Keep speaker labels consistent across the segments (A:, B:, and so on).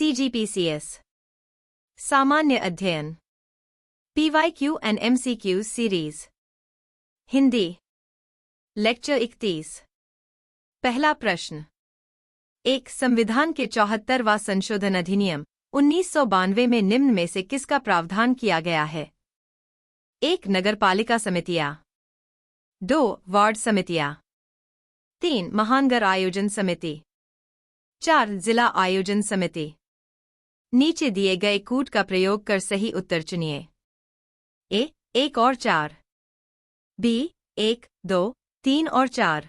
A: CGPCS सामान्य अध्ययन PYQ and MCQ series Hindi lecture 31 पहला प्रश्न एक संविधान के 74वां संशोधन अधिनियम 1992 में निम्न में से किसका प्रावधान किया गया है? 1. नगरपालिका समितियां 2. वार्ड समितियां 3. महानगर आयोजन समिति 4. जिला आयोजन समिति नीचे दिए गए कूट का प्रयोग कर सही उत्तर चुनिए। ए 1 और 4 बी 1, 2, 3 और 4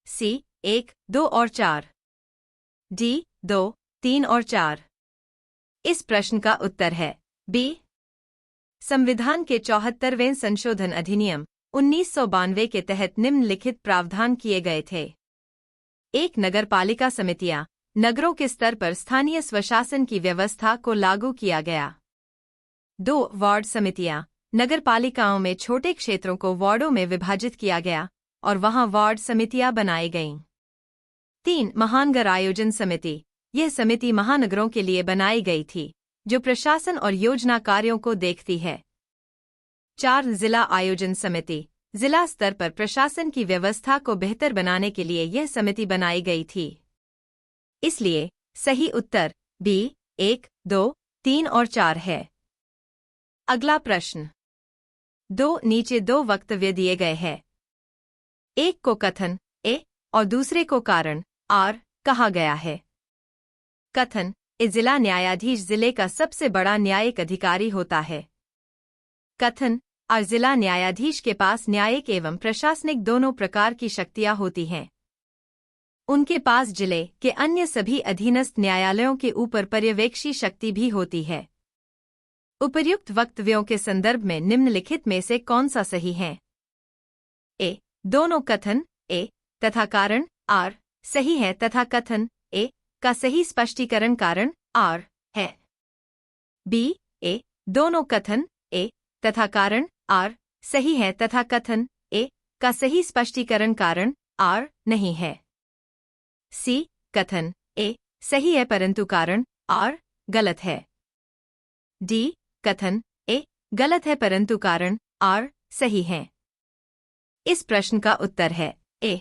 A: सी 1, 2 और 4 डी 2, 3 और 4 इस प्रश्न का उत्तर है बी। संविधान के 74वें संशोधन अधिनियम 1992 के तहत निम्नलिखित प्रावधान किए गए थे। 1. नगरपालिका समितियां नगरों के स्तर पर स्थानीय स्वशासन की व्यवस्था को लागू किया गया। 2. वार्ड समितियां नगरपालिकाओं में छोटे क्षेत्रों को वार्डों में विभाजित किया गया और वहां वार्ड समितियां बनाई गईं। 3. महानगर आयोजन समिति यह समिति महानगरों के लिए बनाई गई थी जो प्रशासन और योजना कार्यों को देखती है। 4. जिला आयोजन समिति जिला स्तर पर प्रशासन की व्यवस्था को बेहतर बनाने के लिए यह समिति बनाई गई थी। इसलिए सही उत्तर बी 1, 2, 3 और 4 है। अगला प्रश्न 2 नीचे 2 वक्तव्य दिए गए हैं। एक को कथन ए और दूसरे को कारण आर कहा गया है। कथन ए जिला न्यायाधीश जिले का सबसे बड़ा न्यायिक अधिकारी होता है। कथन आर जिला न्यायाधीश के पास न्यायिक एवं प्रशासनिक दोनों प्रकार की शक्तियां होती हैं। उनके पास जिले के अन्य सभी अधीनस्थ न्यायालयों के ऊपर पर्यवेक्षी शक्ति भी होती है। उपर्युक्त वक्तव्यों के संदर्भ में निम्नलिखित में से कौन सा सही है? ए दोनों कथन ए तथा कारण आर सही है तथा कथन ए का सही स्पष्टीकरण कारण आर है। बी ए दोनों कथन ए तथा कारण आर सही है तथा कथन ए का सही स्पष्टीकरण कारण आर नहीं है। सी कथन ए सही है परंतु कारण आर गलत है। डी कथन ए गलत है परंतु कारण आर सही है। इस प्रश्न का उत्तर है ए।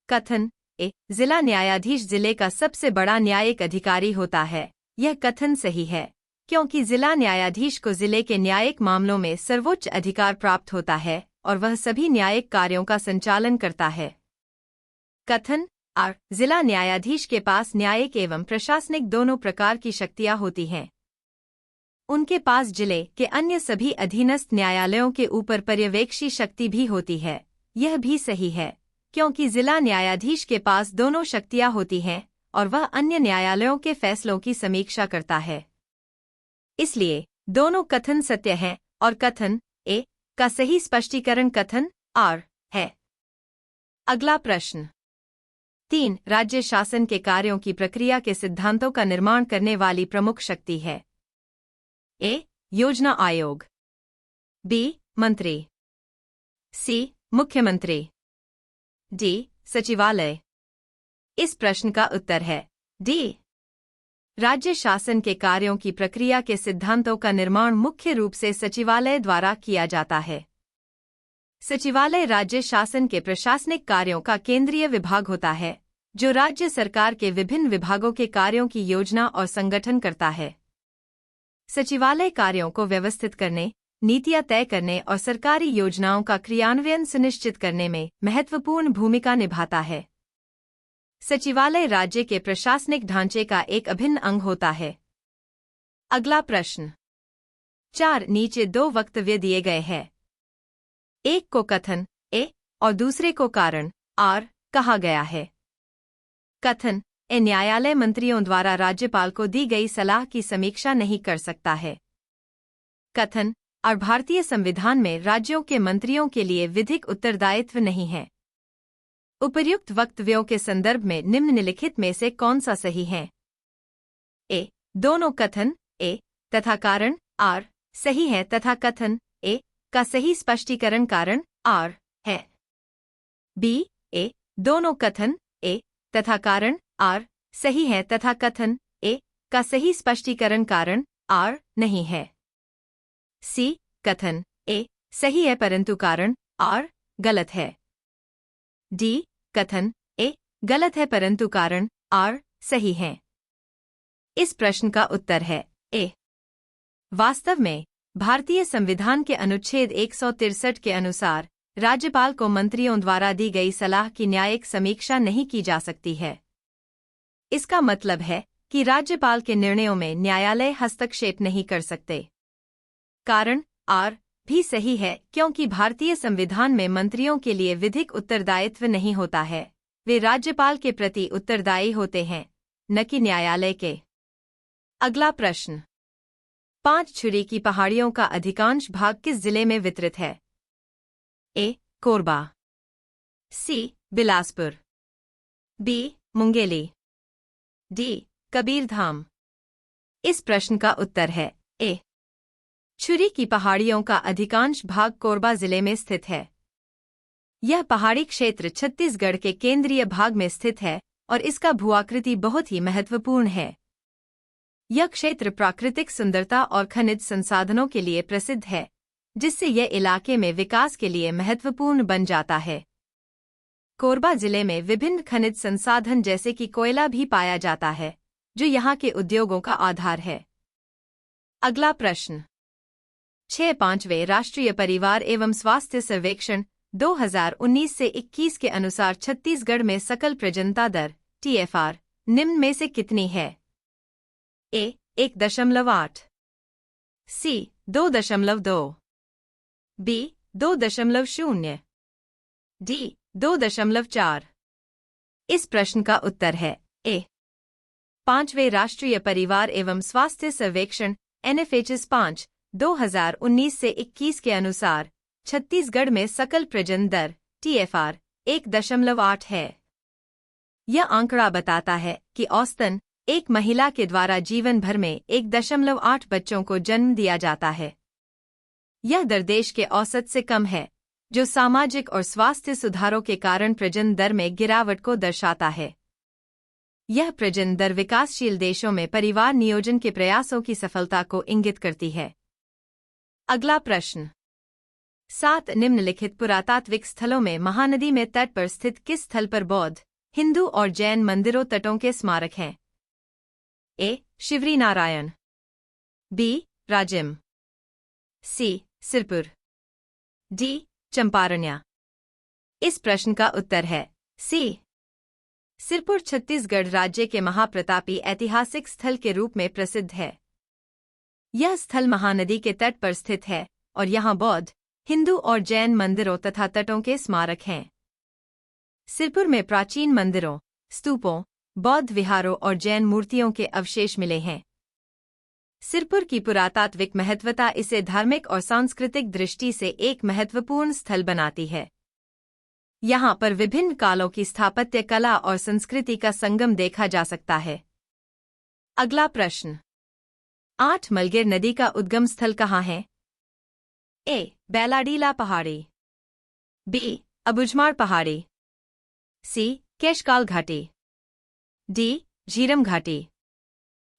A: कथन ए जिला न्यायाधीश जिले का सबसे बड़ा न्यायिक अधिकारी होता है यह कथन सही है क्योंकि जिला न्यायाधीश को जिले के न्यायिक मामलों में सर्वोच्च अधिकार प्राप्त होता है और वह सभी न्यायिक कार्यों का संचालन करता है। कथन आर जिला न्यायाधीश के पास न्यायिक एवं प्रशासनिक दोनों प्रकार की शक्तियां होती हैं। उनके पास जिले के अन्य सभी अधीनस्थ न्यायालयों के ऊपर पर्यवेक्षी शक्ति भी होती है यह भी सही है क्योंकि जिला न्यायाधीश के पास दोनों शक्तियां होती हैं और वह अन्य न्यायालयों के फैसलों की समीक्षा करता है। इसलिए दोनों कथन सत्य हैं और कथन ए का सही स्पष्टीकरण कथन आर है। अगला प्रश्न 3 राज्य शासन के कार्यों की प्रक्रिया के सिद्धांतों का निर्माण करने वाली प्रमुख शक्ति है। ए योजना आयोग बी मंत्री सी मुख्यमंत्री डी सचिवालय इस प्रश्न का उत्तर है डी। राज्य शासन के कार्यों की प्रक्रिया के सिद्धांतों का निर्माण मुख्य रूप से सचिवालय द्वारा किया जाता है। सचिवालय राज्य शासन के प्रशासनिक कार्यों का केंद्रीय विभाग होता है जो राज्य सरकार के विभिन्न विभागों के कार्यों की योजना और संगठन करता है। सचिवालय कार्यों को व्यवस्थित करने, नीतियां तय करने और सरकारी योजनाओं का क्रियान्वयन सुनिश्चित करने में महत्वपूर्ण भूमिका निभाता है। सचिवालय राज्य के प्रशासनिक ढांचे का एक अभिन्न अंग होता है। अगला प्रश्न 4 नीचे 2 वक्तव्य दिए गए हैं। एक को कथन ए और दूसरे को कारण आर कहा गया है। कथन ए न्यायालय मंत्रियों द्वारा राज्यपाल को दी गई सलाह की समीक्षा नहीं कर सकता है। कथन आर भारतीय संविधान में राज्यों के मंत्रियों के लिए विधिक उत्तरदायित्व नहीं है। उपर्युक्त वक्तव्यों के संदर्भ में निम्नलिखित में से कौन सा सही है? ए दोनों कथन ए तथा कारण आर सही है तथा कथन ए का सही स्पष्टीकरण कारण आर है। बी ए दोनों कथन ए तथा कारण आर सही है तथा कथन ए का सही स्पष्टीकरण कारण आर नहीं है। सी कथन ए सही है परंतु कारण आर गलत है। डी कथन ए गलत है परंतु कारण आर सही है। इस प्रश्न का उत्तर है ए। वास्तव में भारतीय संविधान के अनुच्छेद 163 के अनुसार राज्यपाल को मंत्रियों द्वारा दी गई सलाह की न्यायिक समीक्षा नहीं की जा सकती है। इसका मतलब है कि राज्यपाल के निर्णयों में न्यायालय हस्तक्षेप नहीं कर सकते। कारण आर भी सही है क्योंकि भारतीय संविधान में मंत्रियों के लिए विधिक उत्तरदायित्व नहीं होता है, वे राज्यपाल के प्रति उत्तरदायी होते हैं, न कि न्यायालय के। अगला प्रश्न, 5 छुरी की पहाड़ियों का अधिकांश भाग किस जिले में वितरित है? ए कोरबा, सी बिलासपुर, बी मुंगेली, डी कबीरधाम। इस प्रश्न का उत्तर है ए। छुरी की पहाड़ियों का अधिकांश भाग कोरबा जिले में स्थित है। यह पहाड़ी क्षेत्र छत्तीसगढ़ के केंद्रीय भाग में स्थित है और इसका भूआकृति बहुत ही महत्वपूर्ण है। यह क्षेत्र प्राकृतिक सुंदरता और खनिज संसाधनों के लिए प्रसिद्ध है, जिससे यह इलाके में विकास के लिए महत्वपूर्ण बन जाता है। कोरबा जिले में विभिन्न खनिज संसाधन जैसे कि कोयला भी पाया जाता है, जो यहाँ के उद्योगों का आधार है। अगला प्रश्न, 5वें राष्ट्रीय परिवार एवं स्वास्थ्य सर्वेक्षण 2019 से 21 के अनुसार छत्तीसगढ़ में सकल प्रजनता दर TFR निम्न में से कितनी है? ए 1.8, सी 2.2, बी 2.0, डी 2.4। इस प्रश्न का उत्तर है ए। 5वें राष्ट्रीय परिवार एवं स्वास्थ्य सर्वेक्षण NFHS 5 2019 से 21 के अनुसार छत्तीसगढ़ में सकल प्रजनन दर TFR 1.8 है। यह आंकड़ा बताता है कि औसतन एक महिला के द्वारा जीवन भर में 1.8 बच्चों को जन्म दिया जाता है। यह दर देश के औसत से कम है, जो सामाजिक और स्वास्थ्य सुधारों के कारण प्रजनन दर में गिरावट को दर्शाता है। यह प्रजनन दर विकासशील देशों में परिवार नियोजन के प्रयासों की सफलता को इंगित करती है। अगला प्रश्न, 7 निम्नलिखित पुरातात्विक स्थलों में महानदी में तट पर स्थित किस स्थल पर बौद्ध, हिंदू और जैन मंदिरों तटों के स्मारक हैं? ए शिवरी नारायण, बी राजिम, सी सिरपुर, डी चंपारण्य। इस प्रश्न का उत्तर है सी। सिरपुर छत्तीसगढ़ राज्य के महाप्रतापी ऐतिहासिक स्थल के रूप में प्रसिद्ध है। यह स्थल महानदी के तट पर स्थित है और यहाँ बौद्ध, हिंदू और जैन मंदिरों तथा तटों के स्मारक हैं। सिरपुर में प्राचीन मंदिरों, स्तूपों, बौद्ध विहारों और जैन मूर्तियों के अवशेष मिले हैं। सिरपुर की पुरातात्विक महत्वता इसे धार्मिक और सांस्कृतिक दृष्टि से एक महत्वपूर्ण स्थल बनाती है। यहाँ पर विभिन्न कालों की स्थापत्य कला और संस्कृति का संगम देखा जा सकता है। अगला प्रश्न, 8 मलगेर नदी का उद्गम स्थल कहाँ है? ए बैलाडीला पहाड़ी, बी अबुझमाड़ पहाड़ी, सी केशकाल घाटी, डी झीरम घाटी।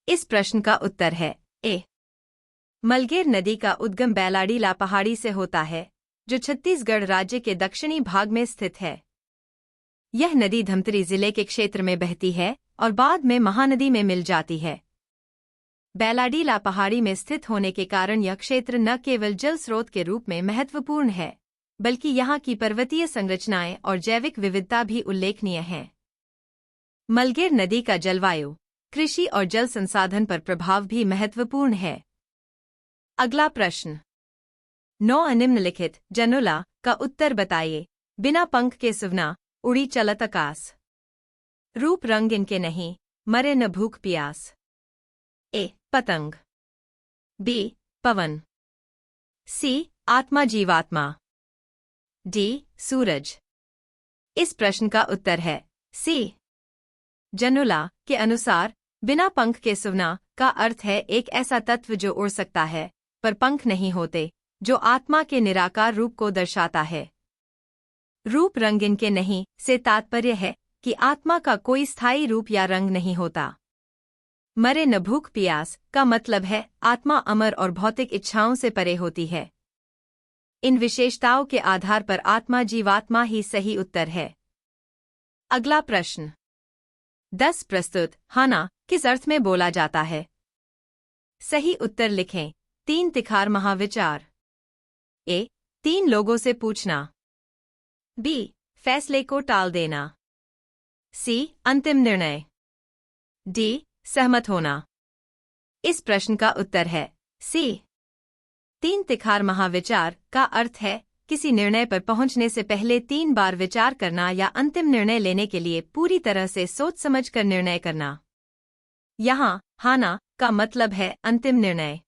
A: इस प्रश्न का उत्तर है ए। मलगेर नदी का उद्गम बैलाडीला पहाड़ी से होता है, जो छत्तीसगढ़ राज्य के दक्षिणी भाग में स्थित है। यह नदी धमतरी जिले के क्षेत्र में बहती है और बाद में महानदी में मिल जाती है। बैलाडीला पहाड़ी में स्थित होने के कारण यह क्षेत्र न केवल जल स्रोत के रूप में महत्वपूर्ण है, बल्कि यहाँ की पर्वतीय संरचनाएं और जैविक विविधता भी उल्लेखनीय हैं। मलगेर नदी का जलवायु, कृषि और जल संसाधन पर प्रभाव भी महत्वपूर्ण है। अगला प्रश्न, 9 निम्नलिखित जनुला का उत्तर बताइए। बिना पंख के सुवना, उड़ी चलत आकाश, रूप रंग इनके नहीं, मरे न भूख प्यास। ए पतंग, बी पवन, सी आत्मा जीवात्मा, डी सूरज। इस प्रश्न का उत्तर है सी। जनुला के अनुसार बिना पंख के सुवना का अर्थ है एक ऐसा तत्व जो उड़ सकता है पर पंख नहीं होते, जो आत्मा के निराकार रूप को दर्शाता है। रूप रंग इनके नहीं से तात्पर्य है कि आत्मा का कोई स्थायी रूप या रंग नहीं होता। मरे न भूख प्यास का मतलब है आत्मा अमर और भौतिक इच्छाओं से परे होती है। इन विशेषताओं के आधार पर आत्मा जीवात्मा ही सही उत्तर है। अगला प्रश्न 10 प्रस्तुत हाना किस अर्थ में बोला जाता है? सही उत्तर लिखें। 3 तिखार महाविचार। ए. 3 लोगों से पूछना। बी. फैसले को टाल देना। सी. अंतिम निर्णय। डी. सहमत होना। इस प्रश्न का उत्तर है सी। 3 तिखार महाविचार का अर्थ है किसी निर्णय पर पहुंचने से पहले 3 बार विचार करना या अंतिम निर्णय लेने के लिए पूरी तरह से सोच समझकर निर्णय करना। यहाँ हाना का मतलब है अंतिम निर्णय।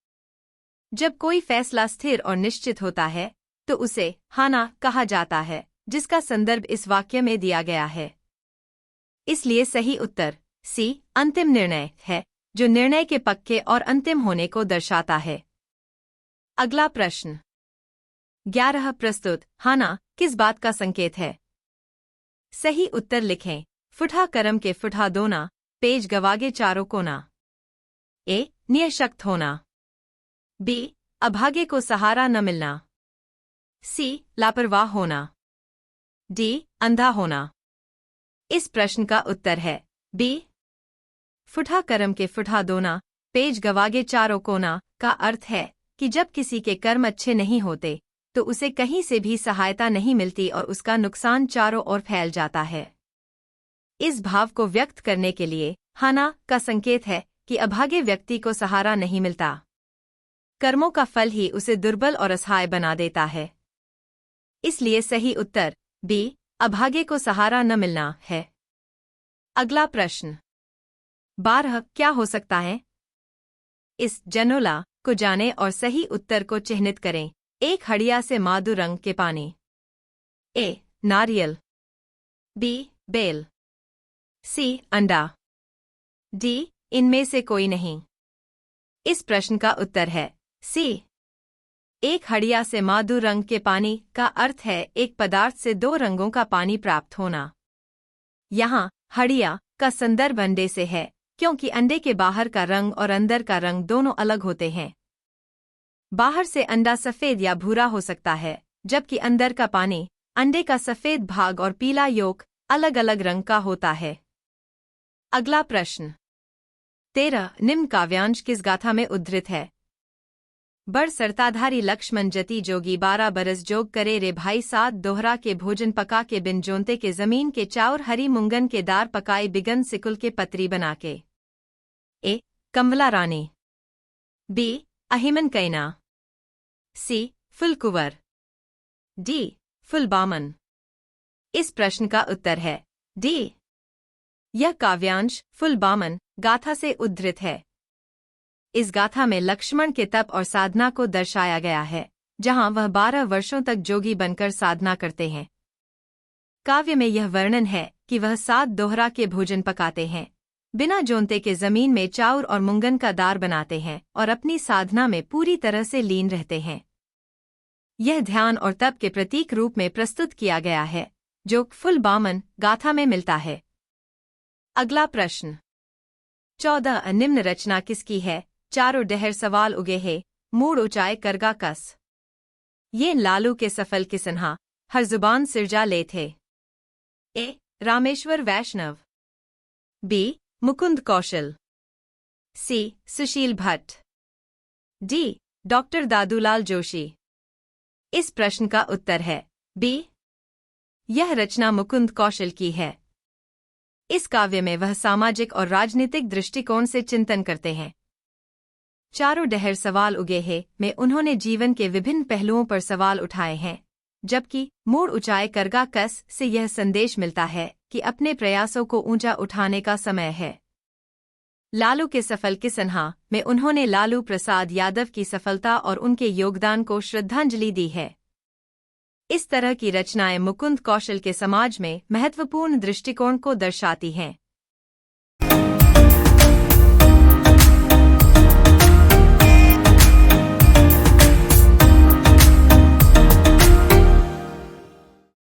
A: जब कोई फैसला स्थिर और निश्चित होता है तो उसे हाना कहा जाता है, जिसका संदर्भ इस वाक्य में दिया गया है। इसलिए सही उत्तर सी अंतिम निर्णय है, जो निर्णय के पक्के और अंतिम होने को दर्शाता है। अगला प्रश्न 11 प्रस्तुत हाना किस बात का संकेत है? सही उत्तर लिखें। फुटहा करम के फुटहा दोना, पेज गवागे चारों कोना। ए. नियशक्त होना। बी. अभागे को सहारा न मिलना। सी. लापरवाह होना। डी. अंधा होना। इस प्रश्न का उत्तर है बी। फुटहा करम के फुटहा दोना, पेज गवागे चारों कोना का अर्थ है कि जब किसी के कर्म अच्छे नहीं होते तो उसे कहीं से भी सहायता नहीं मिलती और उसका नुकसान चारों ओर फैल जाता है। इस भाव को व्यक्त करने के लिए हाना का संकेत है कि अभागे व्यक्ति को सहारा नहीं मिलता। कर्मों का फल ही उसे दुर्बल और असहाय बना देता है। इसलिए सही उत्तर बी. अभागे को सहारा न मिलना है। अगला प्रश्न 12 क्या हो सकता है? इस जनोला को जाने और सही उत्तर को चिह्नित करें। 1 हड़िया से मादू रंग के पानी। ए. नारियल। बी. बेल। सी. अंडा। डी. इनमें से कोई नहीं। इस प्रश्न का उत्तर है सी। 1 हड़िया से मादू रंग के पानी का अर्थ है एक पदार्थ से 2 रंगों का पानी प्राप्त होना। यहाँ हड़िया का संदर्भ अंडे से है, क्योंकि अंडे के बाहर का रंग और अंदर का रंग दोनों अलग होते हैं। बाहर से अंडा सफेद या भूरा हो सकता है, जबकि अंदर का पानी, अंडे का सफेद भाग और पीला योक अलग अलग रंग का होता है। अगला प्रश्न 13 निम्न काव्यांश किस गाथा में उद्धृत है? बड़ सरताधारी लक्ष्मण जति जोगी 12 बरस जोग करे रे भाई 7 दोहरा के भोजन पका के बिन जोंते के जमीन के चाउर हरी मुंगन के दार पकाई बिगन सिकुल के पतरी बना के। ए. कमला रानी। बी. अहिमन कैना। सी. फुलकुंवर। डी. फुलबामन। इस प्रश्न का उत्तर है डी। यह काव्यांश फुलबामन गाथा से उद्धृत है। इस गाथा में लक्ष्मण के तप और साधना को दर्शाया गया है, जहां वह 12 वर्षों तक जोगी बनकर साधना करते हैं। काव्य में यह वर्णन है कि वह 7 दोहरा के भोजन पकाते हैं, बिना जोंते के जमीन में चाउर और मुंगन का दार बनाते हैं और अपनी साधना में पूरी तरह से लीन रहते हैं। यह ध्यान और तप के प्रतीक रूप में प्रस्तुत किया गया है, जो फुलबामन गाथा में मिलता है। अगला प्रश्न 14 निम्न रचना किसकी है? चारों डहर सवाल उगे है, मूड ऊंचाए करगा कस। ये लालू के सफल किसन्हा हर जुबान सिरजा ले थे। ए. रामेश्वर वैष्णव। बी. मुकुंद कौशल। सी. सुशील भट्ट। डी. डॉक्टर दादूलाल जोशी। इस प्रश्न का उत्तर है बी। यह रचना मुकुंद कौशल की है। इस काव्य में वह सामाजिक और राजनीतिक दृष्टिकोण से चिंतन करते हैं। चारों डहर सवाल उगे हैं में उन्होंने जीवन के विभिन्न पहलुओं पर सवाल उठाए हैं, जबकि मूड ऊंचाए करगा कस से यह संदेश मिलता है कि अपने प्रयासों को ऊंचा उठाने का समय है। लालू के सफल किसन्हा में उन्होंने लालू प्रसाद यादव की सफलता और उनके योगदान को श्रद्धांजलि दी है। इस तरह की रचनाएं मुकुंद कौशल के समाज में महत्वपूर्ण दृष्टिकोण को दर्शाती हैं।